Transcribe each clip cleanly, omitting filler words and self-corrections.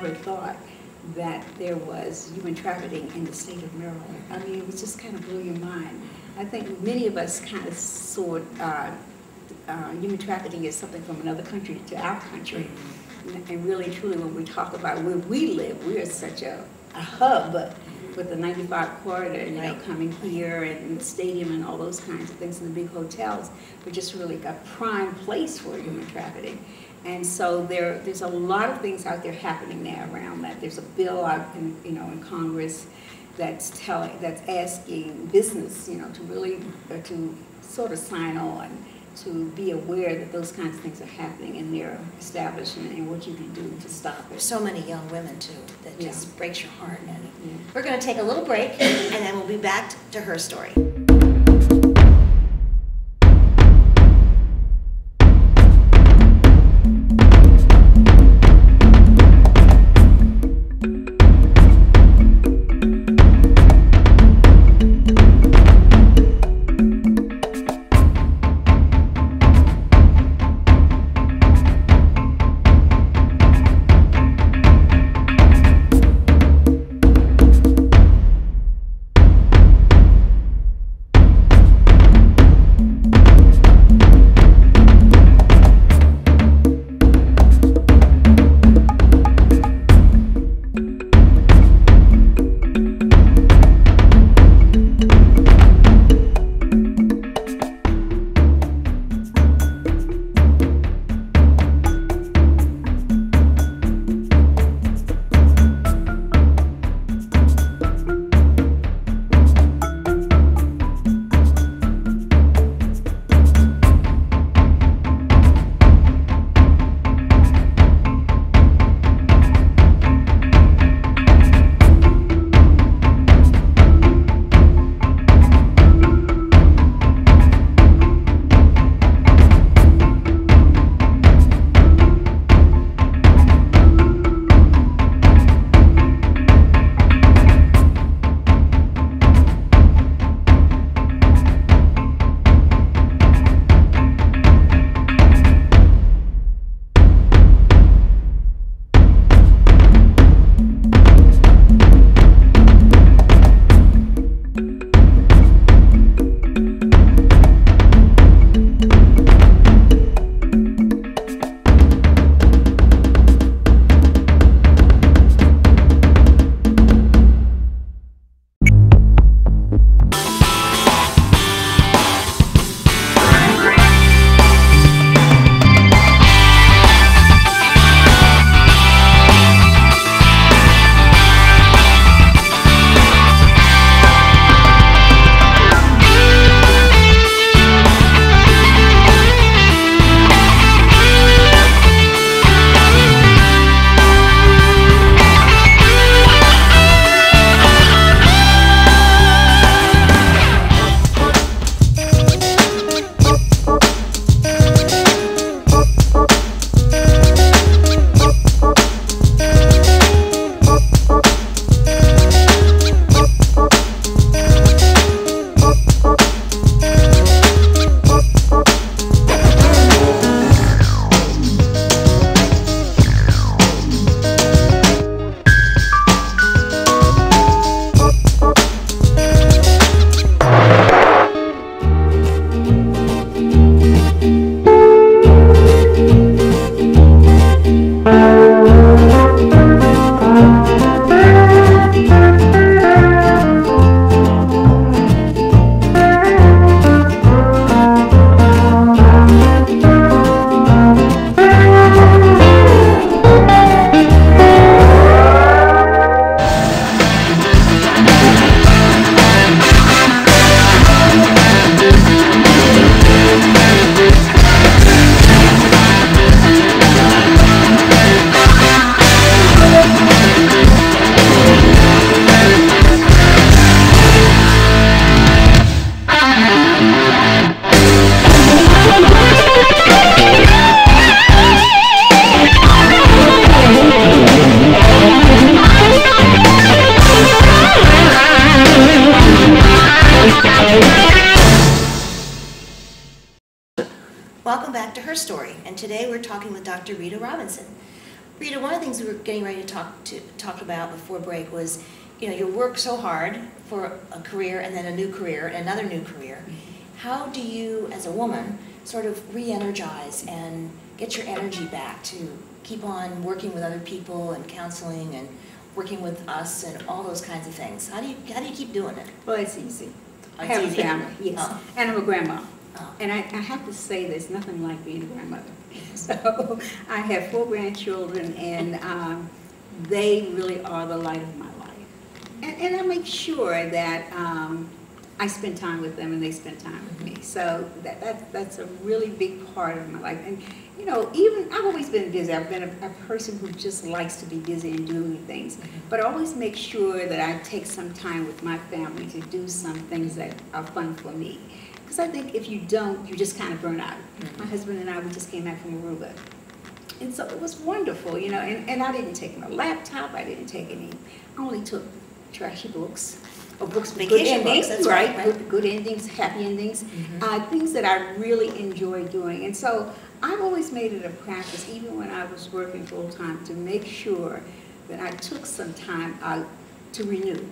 never thought that there was human trafficking in the state of Maryland. I mean, it was just kind of blew your mind. I think many of us kind of saw human trafficking as something from another country to our country. And really, truly, when we talk about where we live, we are such a hub with the 95 corridor, you know, coming here and the stadium and all those kinds of things, and the big hotels. We're just really a prime place for human trafficking. And so there's a lot of things out there happening now around that. There's a bill out in, you know, in Congress that's asking business, you know, to really to sort of sign on, to be aware that those kinds of things are happening in their establishment and what you can do to stop it. There's so many young women too that just breaks your heart. And we're going to take a little break, and then we'll be back to her story. Welcome back to Her Story, and today we're talking with Dr. Rita Robinson. Rita, one of the things we were getting ready to talk about before break was, you work so hard for a career and then a new career and another new career. How do you, as a woman, sort of re-energize and get your energy back to keep on working with other people and counseling and working with us and all those kinds of things? How do you keep doing it? Well, it's easy. Oh, I have it's easy. a family, yes, Oh. and I'm a grandma. Oh. And I have to say there's nothing like being a grandmother. So I have 4 grandchildren, and they really are the light of my life. And I make sure that I spend time with them and they spend time with me. So that's a really big part of my life. And even I've always been busy. I've been a person who just likes to be busy and doing things. But I always make sure that I take some time with my family to do some things that are fun for me. Because I think if you don't, you just kind of burn out. My husband and I, we just came back from Aruba. And so it was wonderful, and I didn't take my laptop, I didn't take any, I only took trashy books, or books with good Vacation endings, books, that's right. Good endings, happy endings, things that I really enjoy doing. And so I've always made it a practice, even when I was working full-time, to make sure that I took some time out to renew.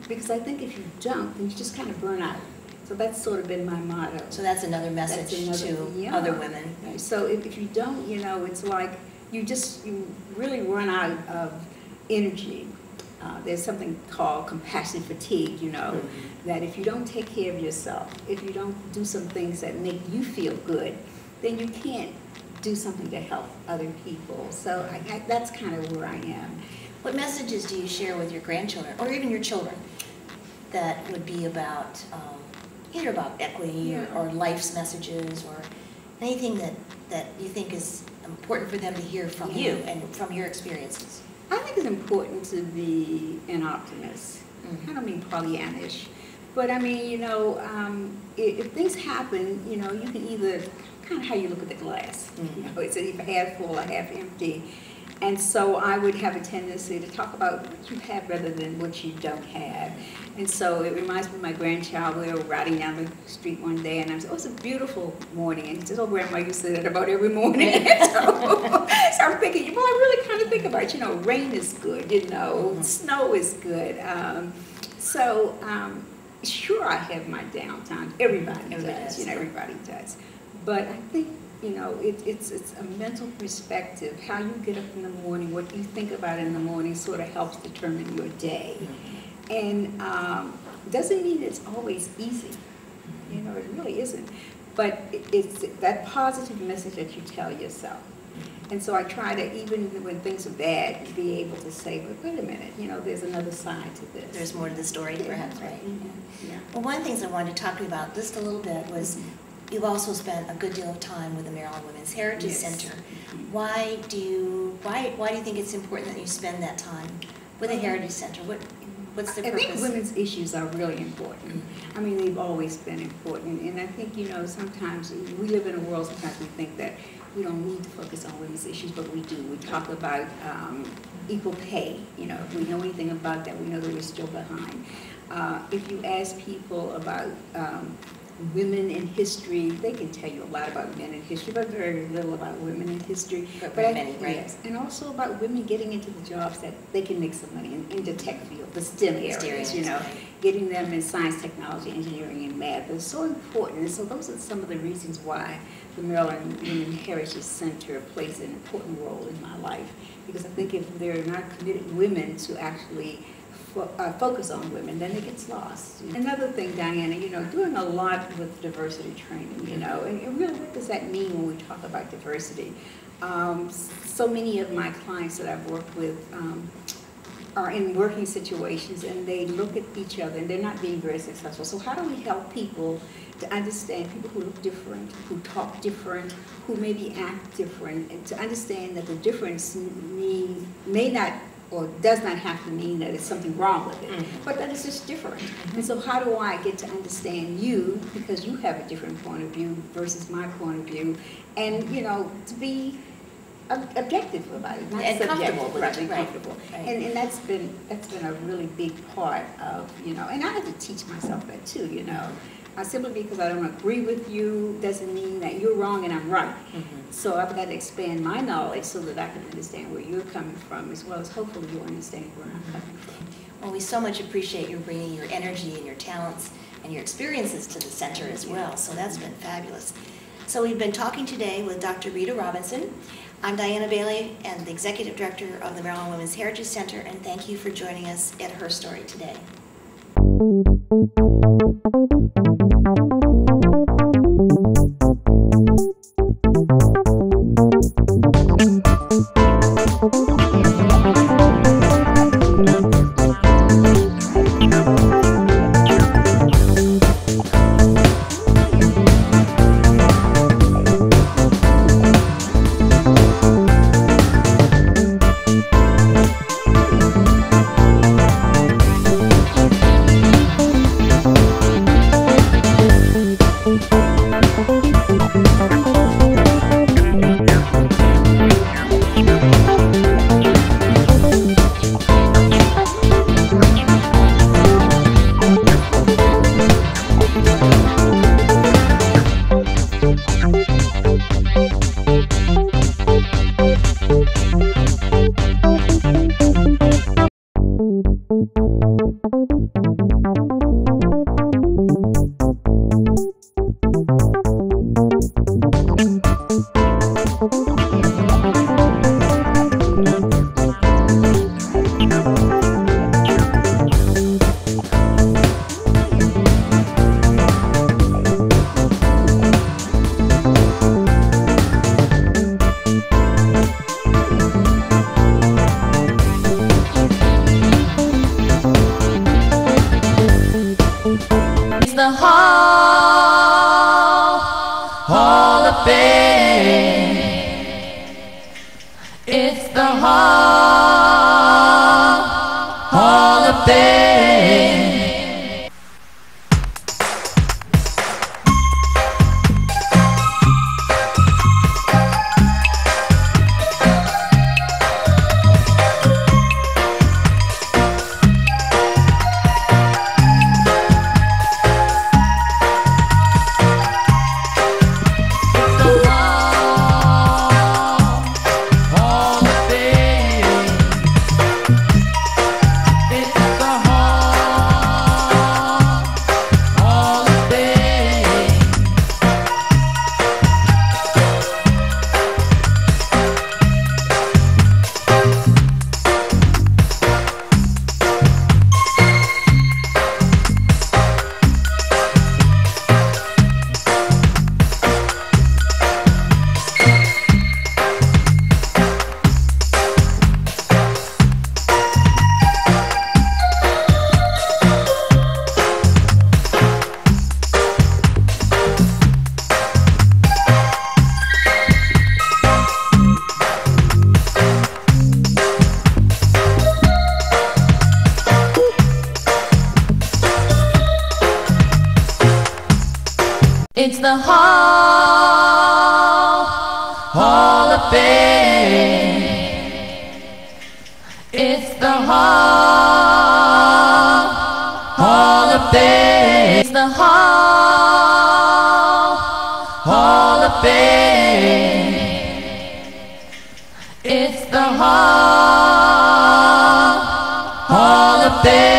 Because I think if you don't, then you just kind of burn out. So that's sort of been my motto. So that's another message to other women. So if you don't, it's like you really run out of energy. There's something called compassion fatigue, that if you don't take care of yourself, if you don't do some things that make you feel good, then you can't do something to help other people. So that's kind of where I am. What messages do you share with your grandchildren, or even your children, that would be about either about equity or life's messages, or anything that you think is important for them to hear from you and from your experiences? I think it's important to be an optimist. I don't mean Pollyannish, but I mean, if things happen, you can either, kind of how you look at the glass, it's either half full or half empty. And so I would have a tendency to talk about what you have rather than what you don't have. And so it reminds me of my grandchild. We were riding down the street one day, and I said, "Oh, it's a beautiful morning." And he said, "Oh, Grandma, you say that about every morning." so I'm thinking, well, I really kind of think about, rain is good, snow is good. Sure, I have my downtime. Everybody does. Everybody does. But I think, it's a mental perspective. How you get up in the morning, what you think about in the morning sort of helps determine your day. And doesn't mean it's always easy. It really isn't. But it's that positive message that you tell yourself. And so I try to, even when things are bad, be able to say, but wait a minute, there's another side to this. There's more to the story, perhaps, right? Yeah. Well, one of the things I wanted to talk to you about just a little bit was you've also spent a good deal of time with the Maryland Women's Heritage Center. Why do you think it's important that you spend that time with the Heritage Center? What's the purpose? I think women's issues are really important. I mean, they've always been important. And I think, sometimes we live in a world, sometimes we think that we don't need to focus on women's issues, but we do. We talk about equal pay. If we know anything about that, we know that we're still behind. If you ask people about women in history, they can tell you a lot about men in history, but very little about women in history. But many, right? Yes, and also about women getting into the jobs that they can make some money in the tech field, the STEM areas, getting them in science, technology, engineering, and math is so important. And so those are some of the reasons why the Maryland Women's Heritage Center plays an important role in my life. Because I think if there are not committed women to actually focus on women, then it gets lost. Another thing, Diana, doing a lot with diversity training, and really what does that mean when we talk about diversity? So many of my clients that I've worked with are in working situations, and they look at each other and they're not being very successful. So how do we help people to understand, people who look different, who talk different, who maybe act different, and to understand that the difference may not or does not have to mean that it's something wrong with it, but that it's just different. And so how do I get to understand you, because you have a different point of view versus my point of view, and to be objective about it, not and comfortable with right, it, comfortable. Right. And that's been a really big part of, and I had to teach myself that too, simply because I don't agree with you doesn't mean that you're wrong and I'm right. So I've got to expand my knowledge so that I can understand where you're coming from, as well as hopefully you understand where I'm coming from. Well, we so much appreciate you bringing your energy and your talents and your experiences to the center as well, so that's been fabulous. So we've been talking today with Dr. Rita Robinson. I'm Diana Bailey and the Executive Director of the Maryland Women's Heritage Center, and thank you for joining us at Herstory today. The Hall of Fame. It's the Hall of Fame. It's the Hall of Fame. It's the Hall of Fame. It's the Hall of Fame. It's the Hall of Fame.